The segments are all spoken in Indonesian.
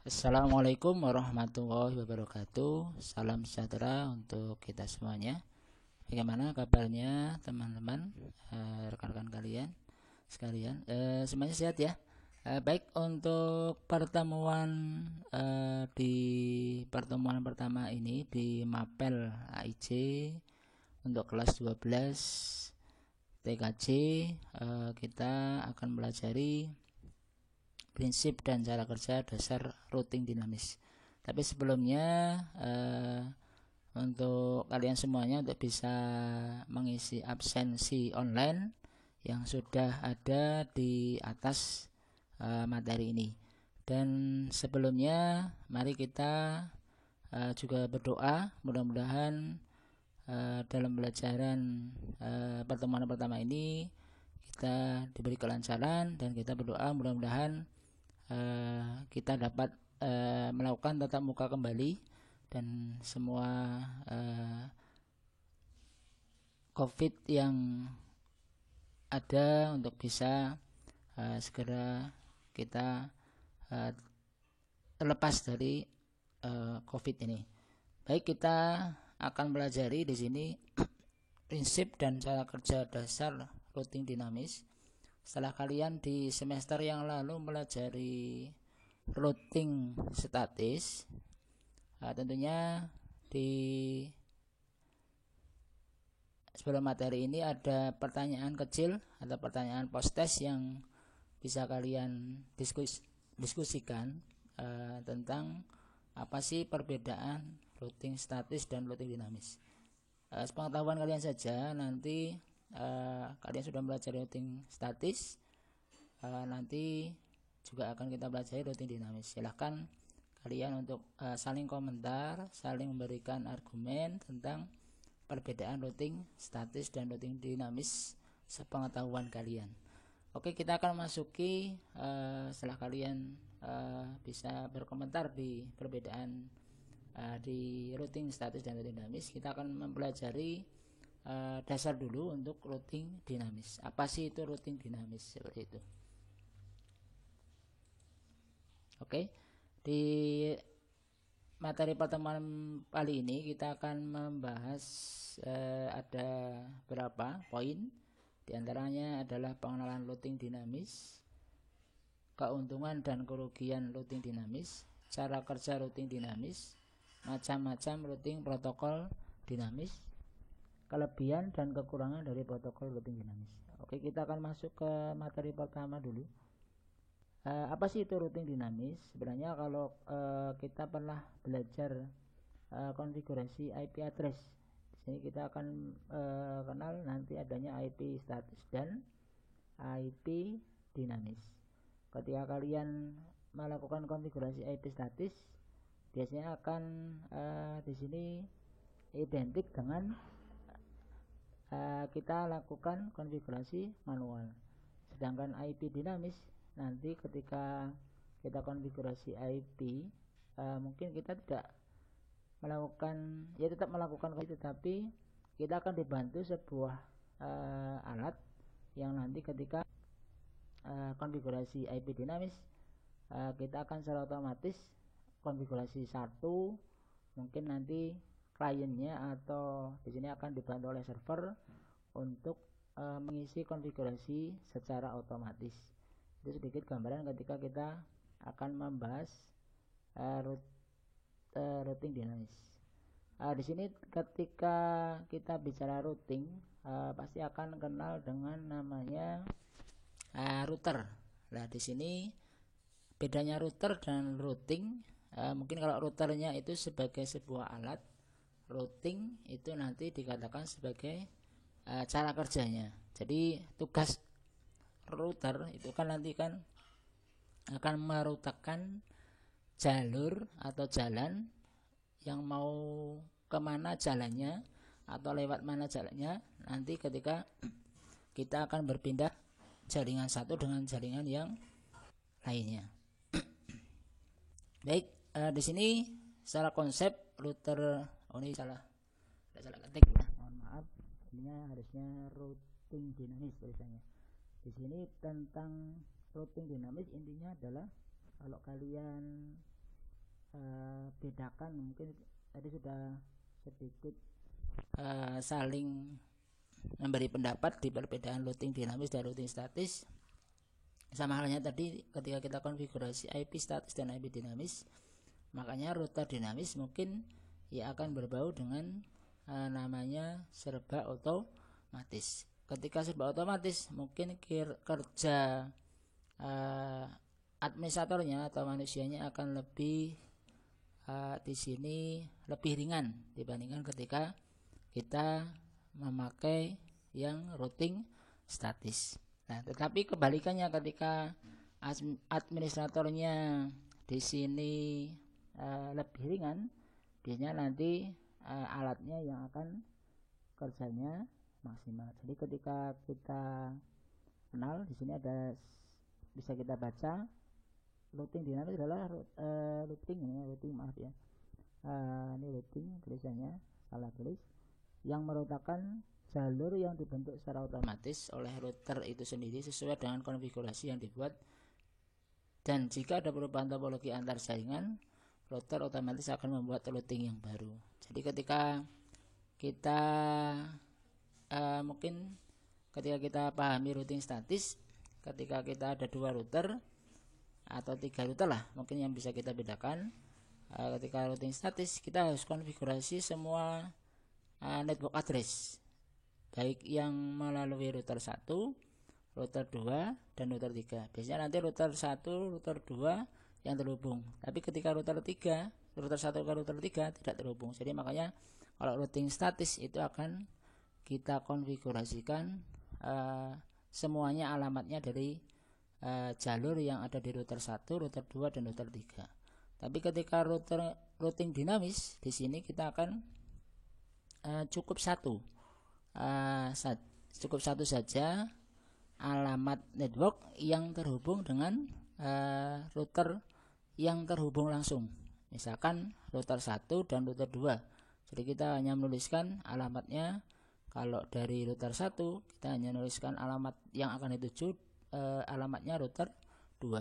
Assalamualaikum warahmatullahi wabarakatuh. Salam sejahtera untuk kita semuanya. Bagaimana kabarnya teman-teman, rekan-rekan kalian sekalian? Semuanya sehat ya? Baik, untuk di pertemuan pertama ini di Mapel AIC untuk kelas 12 TKJ, kita akan pelajari prinsip dan cara kerja dasar routing dinamis. Tapi sebelumnya untuk kalian semuanya untuk bisa mengisi absensi online yang sudah ada di atas materi ini. Dan sebelumnya mari kita juga berdoa, mudah-mudahan dalam pelajaran pertemuan pertama ini kita diberi kelancaran, dan kita berdoa mudah-mudahan kita dapat melakukan tatap muka kembali, dan semua COVID yang ada untuk bisa segera kita terlepas dari COVID ini. Baik, kita akan pelajari di sini prinsip dan cara kerja dasar routing dinamis. Setelah kalian di semester yang lalu pelajari routing statis, tentunya di sebelum materi ini ada pertanyaan kecil atau pertanyaan post test yang bisa kalian diskusikan tentang apa sih perbedaan routing statis dan routing dinamis. Sepengetahuan kalian saja, nanti kalian sudah belajar routing statis, nanti juga akan kita pelajari routing dinamis. Silahkan kalian untuk saling komentar, saling memberikan argumen tentang perbedaan routing statis dan routing dinamis sepengetahuan kalian. Oke, kita akan masuki setelah kalian bisa berkomentar di perbedaan di routing statis dan routing dinamis, kita akan mempelajari dasar dulu untuk routing dinamis. Apa sih itu routing dinamis? Seperti itu. Oke, di materi pertemuan kali ini kita akan membahas ada beberapa poin. Di antaranya adalah pengenalan routing dinamis, keuntungan dan kerugian routing dinamis, cara kerja routing dinamis, macam-macam routing protokol dinamis, kelebihan dan kekurangan dari protokol routing dinamis. Oke, kita akan masuk ke materi pertama dulu. Apa sih itu routing dinamis? Sebenarnya kalau kita pernah belajar konfigurasi IP address, di sini kita akan kenal nanti adanya IP statis dan IP dinamis. Ketika kalian melakukan konfigurasi IP statis, biasanya akan di sini identik dengan kita lakukan konfigurasi manual. Sedangkan IP dinamis, nanti ketika kita konfigurasi IP, mungkin kita tidak melakukan, ya tetap melakukan, tetapi kita akan dibantu sebuah alat yang nanti ketika konfigurasi IP dinamis, kita akan secara otomatis konfigurasi satu, mungkin nanti kliennya atau di sini akan dibantu oleh server untuk mengisi konfigurasi secara otomatis. Itu sedikit gambaran ketika kita akan membahas routing dinamis. Di sini ketika kita bicara routing, pasti akan kenal dengan namanya router. Nah, di sini bedanya router dan routing, mungkin kalau routernya itu sebagai sebuah alat, routing itu nanti dikatakan sebagai cara kerjanya. Jadi tugas router itu kan nanti kan akan merutakan jalur atau jalan yang mau kemana jalannya atau lewat mana jalannya, nanti ketika kita akan berpindah jaringan satu dengan jaringan yang lainnya. Baik, di sini secara konsep router, ini salah ketik ya, mohon maaf, ini harusnya routing dinamis tulisannya. Di sini tentang routing dinamis intinya adalah kalau kalian bedakan, mungkin tadi sudah sedikit saling memberi pendapat di perbedaan routing dinamis dan routing statis. Sama halnya tadi ketika kita konfigurasi IP statis dan IP dinamis, makanya router dinamis mungkin ya akan berbau dengan namanya serba otomatis. Ketika serba otomatis mungkin kerja administratornya atau manusianya akan lebih di sini lebih ringan dibandingkan ketika kita memakai yang routing statis. Nah, tetapi kebalikannya ketika administratornya di sini lebih ringan, biasanya nanti alatnya yang akan kerjanya maksimal. Jadi ketika kita kenal di sini ada bisa kita baca routing dinamis adalah routing maaf ya. Ini routing tulisannya salah tulis, yang merupakan jalur yang dibentuk secara otomatis oleh router itu sendiri sesuai dengan konfigurasi yang dibuat, dan jika ada perubahan topologi antar jaringan, router otomatis akan membuat routing yang baru. Jadi ketika kita mungkin ketika kita pahami routing statis, ketika kita ada 2 router atau 3 router lah mungkin yang bisa kita bedakan. Ketika routing statis kita harus konfigurasi semua network address, baik yang melalui router 1, router 2, dan router 3. Biasanya nanti router 1, router 2 yang terhubung, tapi ketika router 3, router 1 ke router 3 tidak terhubung. Jadi makanya kalau routing statis itu akan kita konfigurasikan semuanya alamatnya dari jalur yang ada di router 1, router 2, dan router 3. Tapi ketika routing dinamis di sini kita akan cukup satu saja alamat network yang terhubung dengan router yang terhubung langsung, misalkan router 1 dan router 2. Jadi kita hanya menuliskan alamatnya. Kalau dari router 1 kita hanya menuliskan alamat yang akan dituju, alamatnya router 2.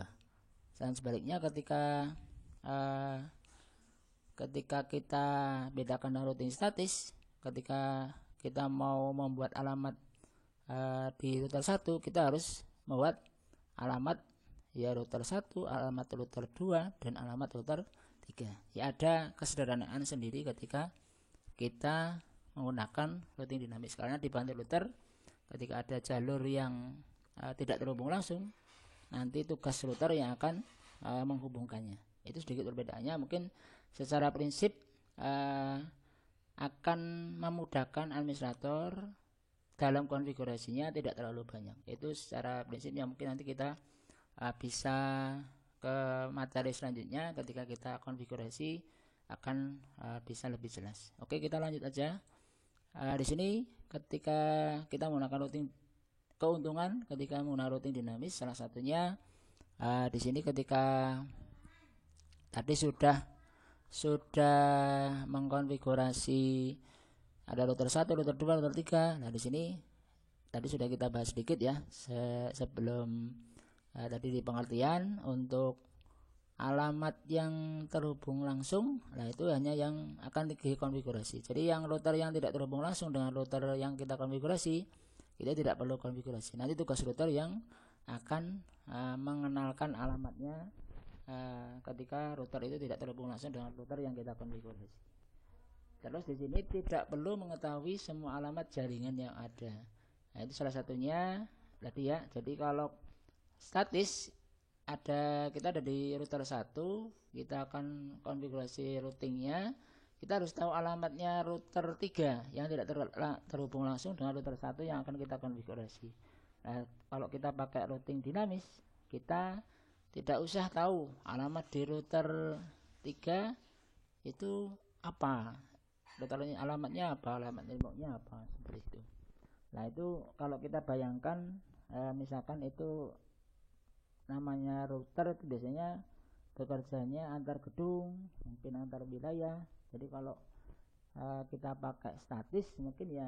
Dan sebaliknya ketika kita bedakan dengan routing statis, ketika kita mau membuat alamat di router 1, kita harus membuat alamat ya router 1, alamat router 2, dan alamat router 3. Ya ada kesederhanaan sendiri ketika kita menggunakan routing dinamis, karena di bundle router ketika ada jalur yang tidak terhubung langsung, nanti tugas router yang akan menghubungkannya. Itu sedikit perbedaannya. Mungkin secara prinsip akan memudahkan administrator dalam konfigurasinya, tidak terlalu banyak. Itu secara prinsipnya. Mungkin nanti kita bisa ke materi selanjutnya ketika kita konfigurasi akan bisa lebih jelas. Oke, kita lanjut aja. Di sini ketika kita menggunakan routing, keuntungan ketika menggunakan routing dinamis salah satunya di sini ketika tadi sudah mengkonfigurasi ada router 1, router 2, router 3. Nah, di sini tadi sudah kita bahas sedikit ya sebelum tadi di pengertian untuk alamat yang terhubung langsung. Nah, itu hanya yang akan dikonfigurasi. Jadi yang router yang tidak terhubung langsung dengan router yang kita konfigurasi, kita tidak perlu konfigurasi. Nanti tugas router yang akan mengenalkan alamatnya ketika router itu tidak terhubung langsung dengan router yang kita konfigurasi. Terus di sini tidak perlu mengetahui semua alamat jaringan yang ada. Nah, itu salah satunya tadi ya. Jadi kalau statis kita ada di router 1, kita akan konfigurasi routingnya, kita harus tahu alamatnya router 3 yang tidak terhubung langsung dengan router 1 yang akan kita konfigurasi. Nah, kalau kita pakai routing dinamis, kita tidak usah tahu alamat di router 3 itu apa, alamatnya apa, alamat networknya apa, seperti itu. Nah, itu kalau kita bayangkan misalkan itu namanya router, itu biasanya bekerjanya antar gedung, mungkin antar wilayah. Jadi kalau kita pakai statis mungkin ya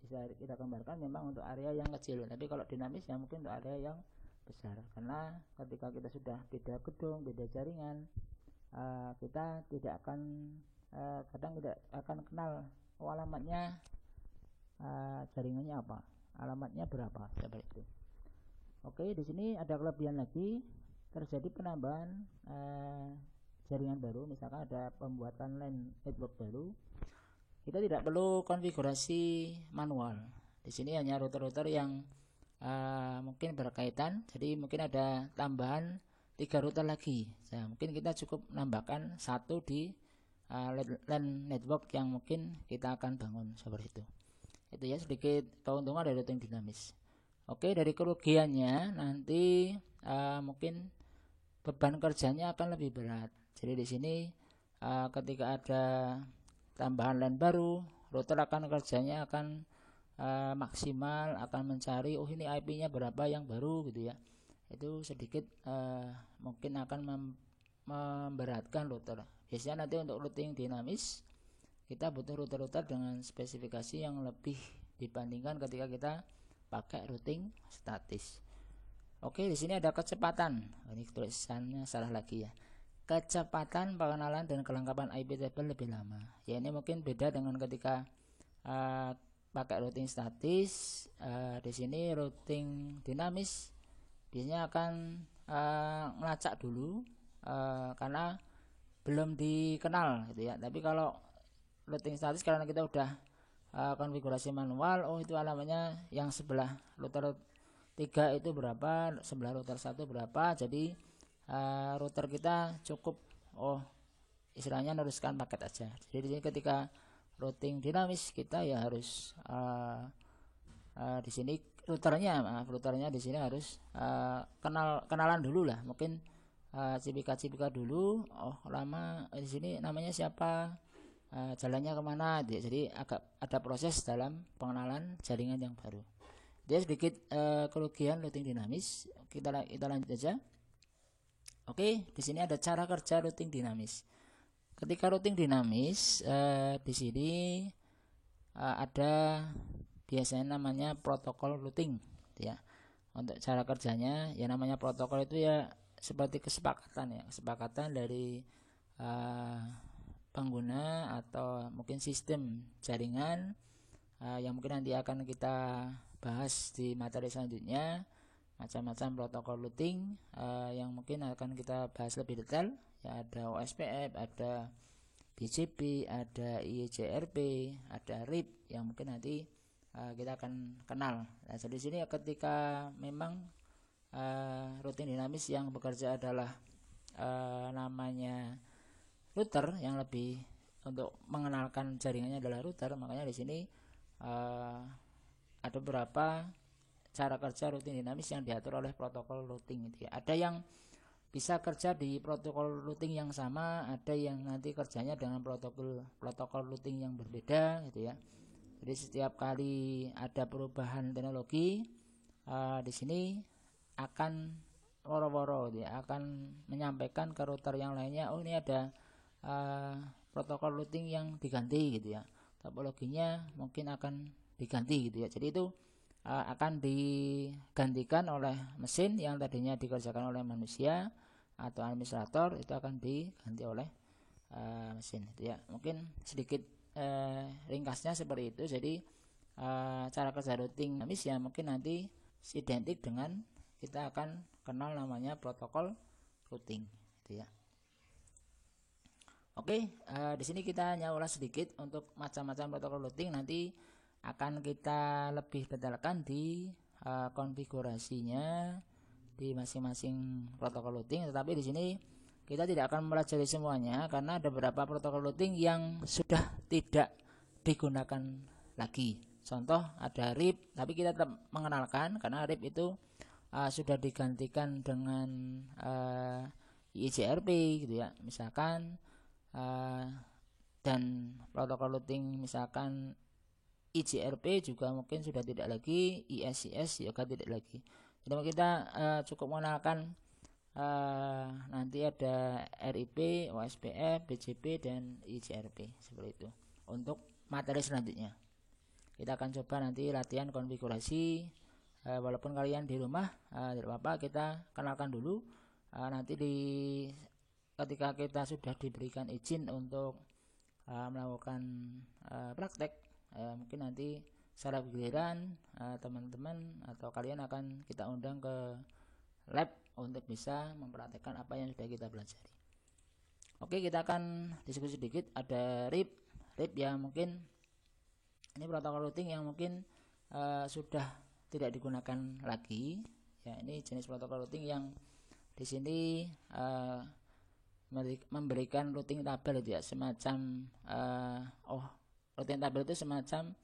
bisa kita gambarkan memang untuk area yang kecil, tapi kalau dinamis ya mungkin untuk area yang besar, karena ketika kita sudah beda gedung, beda jaringan, kita tidak akan kadang tidak akan kenal alamatnya, jaringannya apa, alamatnya berapa, seperti itu. Oke, di sini ada kelebihan lagi, terjadi penambahan jaringan baru, misalkan ada pembuatan LAN network baru, kita tidak perlu konfigurasi manual. Di sini hanya router-router yang mungkin berkaitan, jadi mungkin ada tambahan 3 router lagi. Nah, mungkin kita cukup menambahkan satu di LAN network yang mungkin kita akan bangun, seperti itu. Itu ya sedikit keuntungan dari routing dinamis. Oke, dari kerugiannya nanti mungkin beban kerjanya akan lebih berat. Jadi di sini ketika ada tambahan LAN baru, router akan kerjanya akan maksimal, akan mencari ini IP-nya berapa yang baru gitu ya. Itu sedikit mungkin akan memberatkan router. Biasanya nanti untuk routing dinamis kita butuh router-router dengan spesifikasi yang lebih dibandingkan ketika kita pakai routing statis. Oke, di sini ada kecepatan. Ini tulisannya salah lagi ya. Kecepatan pengenalan dan kelengkapan IP table lebih lama. Ya, ini mungkin beda dengan ketika pakai routing statis. Di sini routing dinamis biasanya akan ngelacak dulu karena belum dikenal gitu ya. Tapi kalau routing statis karena kita udah konfigurasi manual, itu alamatnya yang sebelah router 3 itu berapa, sebelah router 1 berapa, jadi router kita cukup istilahnya meneruskan paket aja. Jadi ketika routing dinamis kita ya harus di sini routernya di sini harus kenalan dulu lah, mungkin cipika dulu, lama di sini namanya siapa, jalannya kemana, jadi agak ada proses dalam pengenalan jaringan yang baru. Dia sedikit kerugian routing dinamis. Kita lanjut aja. Oke, di sini ada cara kerja routing dinamis. Ketika routing dinamis, di sini ada biasanya namanya protokol routing, ya. Untuk cara kerjanya, ya namanya protokol itu ya seperti kesepakatan dari pengguna atau mungkin sistem jaringan yang mungkin nanti akan kita bahas di materi selanjutnya. Macam-macam protokol routing yang mungkin akan kita bahas lebih detail ya, ada OSPF, ada BGP, ada IGRP, ada RIP yang mungkin nanti kita akan kenal. Nah, jadi sini ketika memang routing dinamis yang bekerja adalah namanya router, yang lebih untuk mengenalkan jaringannya adalah router, makanya di sini ada beberapa cara kerja routing dinamis yang diatur oleh protokol routing gitu ya. Ada yang bisa kerja di protokol routing yang sama, ada yang nanti kerjanya dengan protokol routing yang berbeda gitu ya. Jadi setiap kali ada perubahan teknologi di sini akan woro-woro gitu ya, akan menyampaikan ke router yang lainnya, ini ada protokol routing yang diganti gitu ya, topologinya mungkin akan diganti gitu ya. Jadi itu akan digantikan oleh mesin yang tadinya dikerjakan oleh manusia atau administrator, itu akan diganti oleh mesin itu ya. Mungkin sedikit ringkasnya seperti itu. Jadi cara kerja routing dinamis ya mungkin nanti identik dengan kita akan kenal namanya protokol routing gitu ya. Oke, di sini kita hanya ulas sedikit untuk macam-macam protokol routing, nanti akan kita lebih detailkan di konfigurasinya di masing-masing protokol routing. Tetapi di sini kita tidak akan mempelajari semuanya karena ada beberapa protokol routing yang sudah tidak digunakan lagi. Contoh ada RIP, tapi kita tetap mengenalkan karena RIP itu sudah digantikan dengan IGRP gitu ya, misalkan, dan protokol routing misalkan IGRP juga mungkin sudah tidak lagi, ISIS juga tidak lagi. Jadi kita cukup mengenalkan nanti ada RIP, OSPF, BGP, dan IGRP seperti itu. Untuk materi selanjutnya kita akan coba nanti latihan konfigurasi, walaupun kalian di rumah tidak apa-apa, kita kenalkan dulu. Nanti di ketika kita sudah diberikan izin untuk melakukan praktek, mungkin nanti secara giliran teman-teman atau kalian akan kita undang ke lab untuk bisa mempraktekkan apa yang sudah kita pelajari. Oke, kita akan diskusi sedikit. Ada RIP yang mungkin ini protokol routing yang mungkin sudah tidak digunakan lagi. Ya, ini jenis protokol routing yang di sini memberikan routing tabel itu ya, semacam routing tabel itu semacam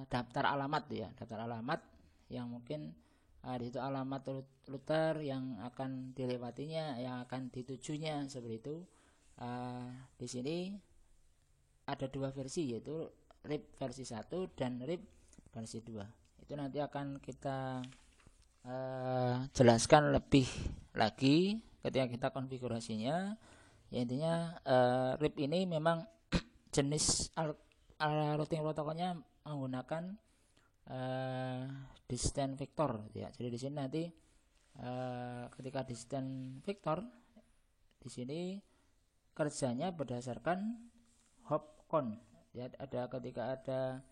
daftar alamat ya, daftar alamat yang mungkin di situ alamat router yang akan dilewatinya, yang akan ditujunya, seperti itu. Di sini ada dua versi, yaitu RIP versi 1 dan RIP versi 2. Itu nanti akan kita jelaskan lebih lagi ketika kita konfigurasinya. Ya, intinya RIP ini memang jenis routing protokolnya menggunakan distance vector ya. Jadi di sini nanti ketika distance vector di sini kerjanya berdasarkan hop count ya. Ada ketika ada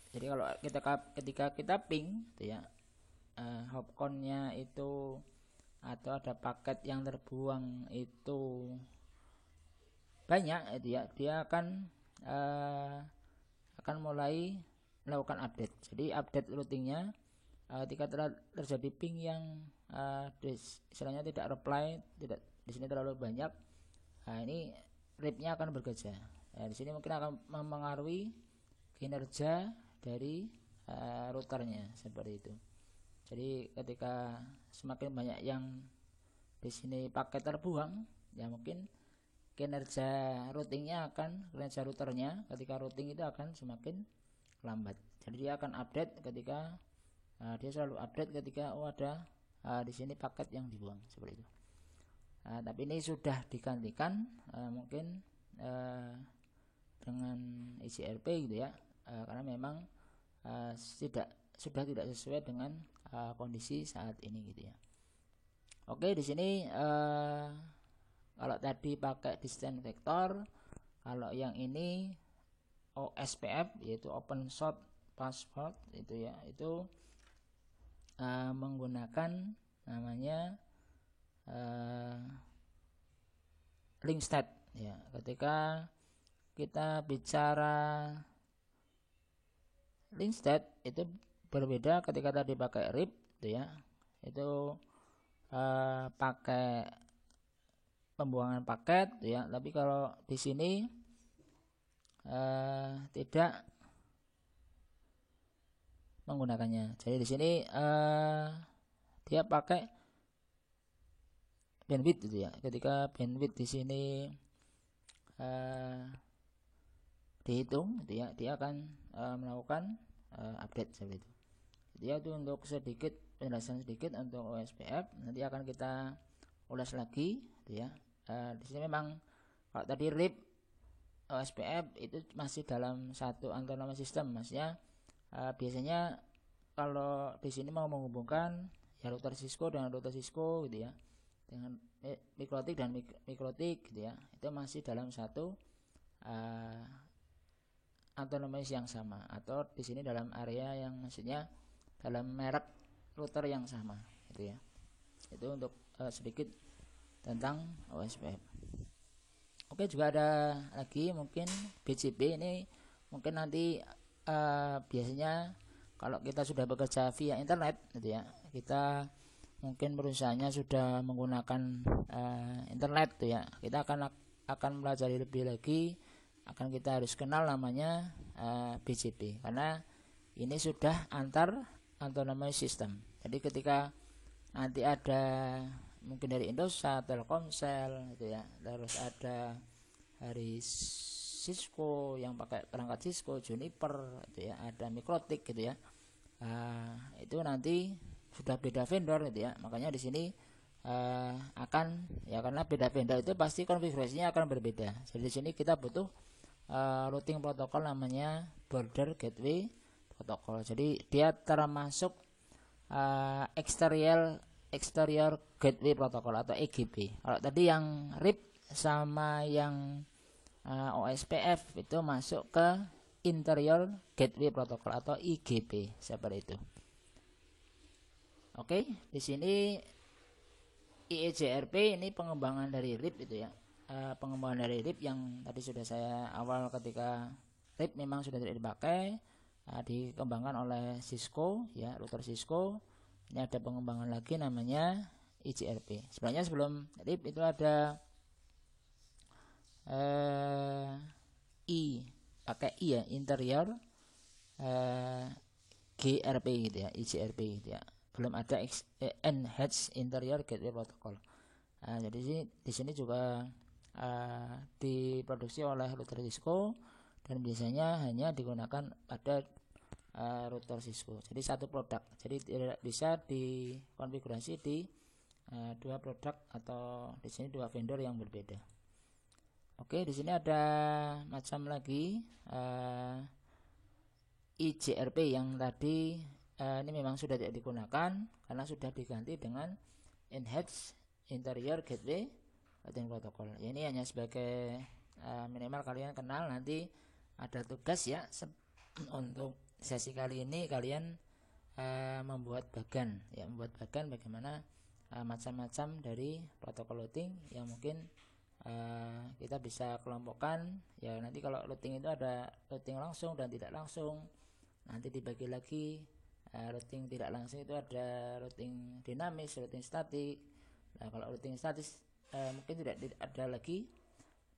jadi kalau ketika kita ping gitu ya, hop count-nya itu atau ada paket yang terbuang itu banyak itu ya, dia akan mulai melakukan update. Jadi update routingnya ketika terjadi ping yang istilahnya tidak reply, tidak di sini terlalu banyak, ini RIP-nya akan bekerja. Di sini mungkin akan mempengaruhi kinerja dari routernya, seperti itu. Jadi ketika semakin banyak yang di sini paket terbuang, ya mungkin kinerja routernya ketika routing itu akan semakin lambat. Jadi dia akan update ketika dia selalu update ketika ada di sini paket yang dibuang, seperti itu. Tapi ini sudah digantikan mungkin dengan ICRP gitu ya, karena memang sudah tidak sesuai dengan kondisi saat ini gitu ya. Oke, di sini kalau tadi pakai distance vector, kalau yang ini OSPF yaitu open source password itu ya, itu menggunakan namanya link state ya. Ketika kita bicara link state itu berbeda ketika tadi pakai RIP gitu ya, itu pakai pembuangan paket ya. Tapi kalau di sini tidak menggunakannya. Jadi di sini dia pakai bandwidth gitu ya. Ketika bandwidth di sini dihitung gitu ya, dia akan melakukan update seperti itu. Dia itu untuk sedikit penjelasan sedikit untuk OSPF, nanti akan kita ulas lagi gitu ya. Di sini memang kalau tadi RIP OSPF itu masih dalam satu autonomous system, maksudnya biasanya kalau di sini mau menghubungkan ya router Cisco dengan router Cisco gitu ya, dengan mikrotik dan mikrotik gitu ya, itu masih dalam satu autonomous yang sama, atau di sini dalam area yang maksudnya dalam merek router yang sama gitu ya. Itu untuk sedikit tentang OSPF. Oke, juga ada lagi mungkin BGP. Ini mungkin nanti biasanya kalau kita sudah bekerja via internet gitu ya, kita mungkin perusahaannya sudah menggunakan internet tuh ya, kita akan pelajari lebih lagi, akan kita harus kenal namanya BGP, karena ini sudah antar autonomous system. Jadi ketika nanti ada mungkin dari Indosat, Telkomsel gitu ya, terus ada dari Cisco yang pakai perangkat Cisco, Juniper gitu ya, ada Mikrotik gitu ya, itu nanti sudah beda vendor gitu ya. Makanya di sini akan ya, karena beda vendor itu pasti konfigurasinya akan berbeda. Jadi di sini kita butuh routing protokol namanya border gateway protokol. Jadi dia termasuk exterior Exterior Gateway Protocol atau EGP. Kalau tadi yang RIP sama yang OSPF itu masuk ke Interior Gateway Protocol atau IGP seperti itu. Oke, di sini IEJRP ini pengembangan dari RIP itu ya. Pengembangan dari RIP yang tadi sudah saya awal ketika RIP memang sudah tidak dipakai, dikembangkan oleh Cisco ya, router Cisco. Ini ada pengembangan lagi namanya IJRP. Sebenarnya sebelum RIP itu ada pakai I ya, interior GRP gitu ya, IJRP gitu ya. Belum ada Enhanced Interior Gateway Protocol. Jadi di sini juga diproduksi oleh router Cisco dan biasanya hanya digunakan pada router Cisco. Jadi satu produk. Jadi tidak bisa dikonfigurasi di dua produk atau di sini dua vendor yang berbeda. Oke, di sini ada macam lagi IJRP yang tadi ini memang sudah tidak digunakan karena sudah diganti dengan Enhanced Interior Gateway Protocol. Ya, ini hanya sebagai minimal kalian kenal, nanti ada tugas ya untuk sesi kali ini kalian membuat bagan ya, membuat bagan bagaimana macam-macam dari protokol routing yang mungkin kita bisa kelompokkan ya. Nanti kalau routing itu ada routing langsung dan tidak langsung, nanti dibagi lagi. Routing tidak langsung itu ada routing dinamis, routing statik. Nah, kalau routing statis mungkin tidak ada lagi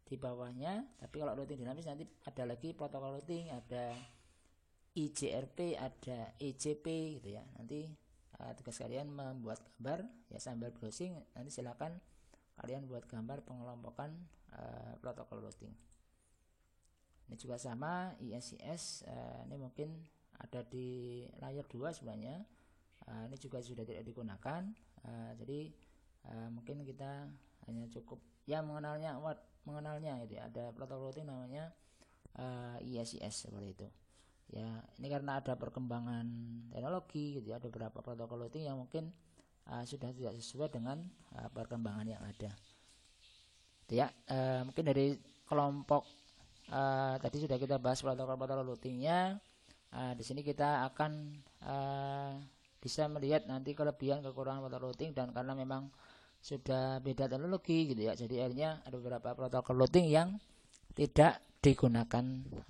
di bawahnya, tapi kalau routing dinamis nanti ada lagi protokol routing, ada IJRP, ada EJP gitu ya. Nanti tugas kalian membuat gambar ya, sambil browsing nanti silakan kalian buat gambar pengelompokan protokol routing. Ini juga sama ISIS, ini mungkin ada di layar 2 sebenarnya. Ini juga sudah tidak digunakan. Jadi mungkin kita hanya cukup ya mengenalnya gitu ya. Ada protokol routing namanya ISIS seperti itu. Ya, ini karena ada perkembangan teknologi gitu ya, ada beberapa protokol routing yang mungkin sudah tidak sesuai dengan perkembangan yang ada. Ya, mungkin dari kelompok tadi sudah kita bahas protokol routingnya. Di sini kita akan bisa melihat nanti kelebihan kekurangan protokol routing, dan karena memang sudah beda teknologi gitu ya, jadi akhirnya ada beberapa protokol routing yang tidak digunakan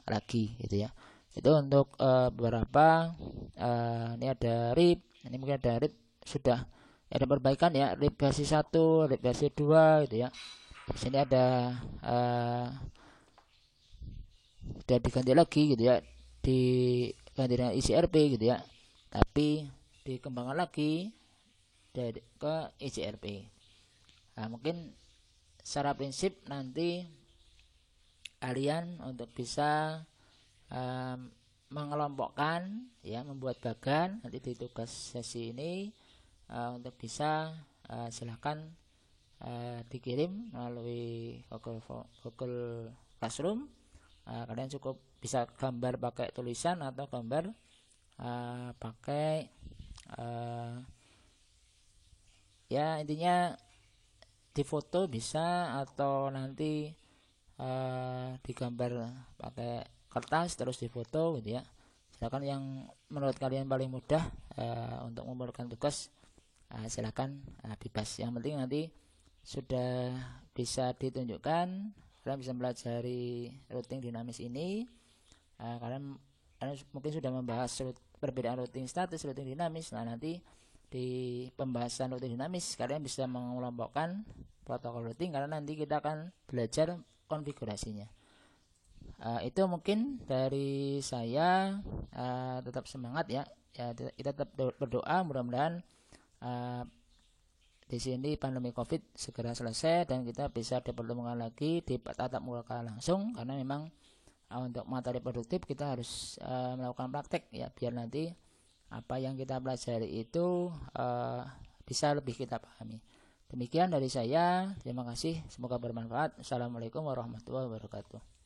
lagi gitu ya. Itu untuk beberapa ini ada RIP, ini mungkin ada RIP sudah ada perbaikan ya, RIP versi 1, RIP versi 2 gitu ya. Di sini ada sudah diganti lagi gitu ya, diganti dengan IJRP gitu ya, tapi dikembangkan lagi ke IJRP. Nah, mungkin secara prinsip nanti kalian untuk bisa mengelompokkan ya, membuat bagan nanti di tugas sesi ini untuk bisa silahkan dikirim melalui Google Classroom. Kalian cukup bisa gambar pakai tulisan atau gambar pakai ya intinya difoto bisa, atau nanti digambar pakai kertas terus difoto gitu ya. Silakan yang menurut kalian paling mudah untuk membuatkan tugas, silakan bebas. Yang penting nanti sudah bisa ditunjukkan, kalian bisa mempelajari routing dinamis ini. Kalian mungkin sudah membahas perbedaan routing statis, routing dinamis. Nah, nanti di pembahasan routing dinamis kalian bisa mengelompokkan protokol routing, karena nanti kita akan belajar konfigurasinya. Itu mungkin dari saya. Tetap semangat ya. Kita tetap berdoa mudah-mudahan di sini pandemi COVID segera selesai dan kita bisa dipertemukan lagi di tatap muka langsung, karena memang untuk materi produktif kita harus melakukan praktek ya, biar nanti apa yang kita pelajari itu bisa lebih kita pahami. Demikian dari saya, terima kasih, semoga bermanfaat. Assalamualaikum warahmatullahi wabarakatuh.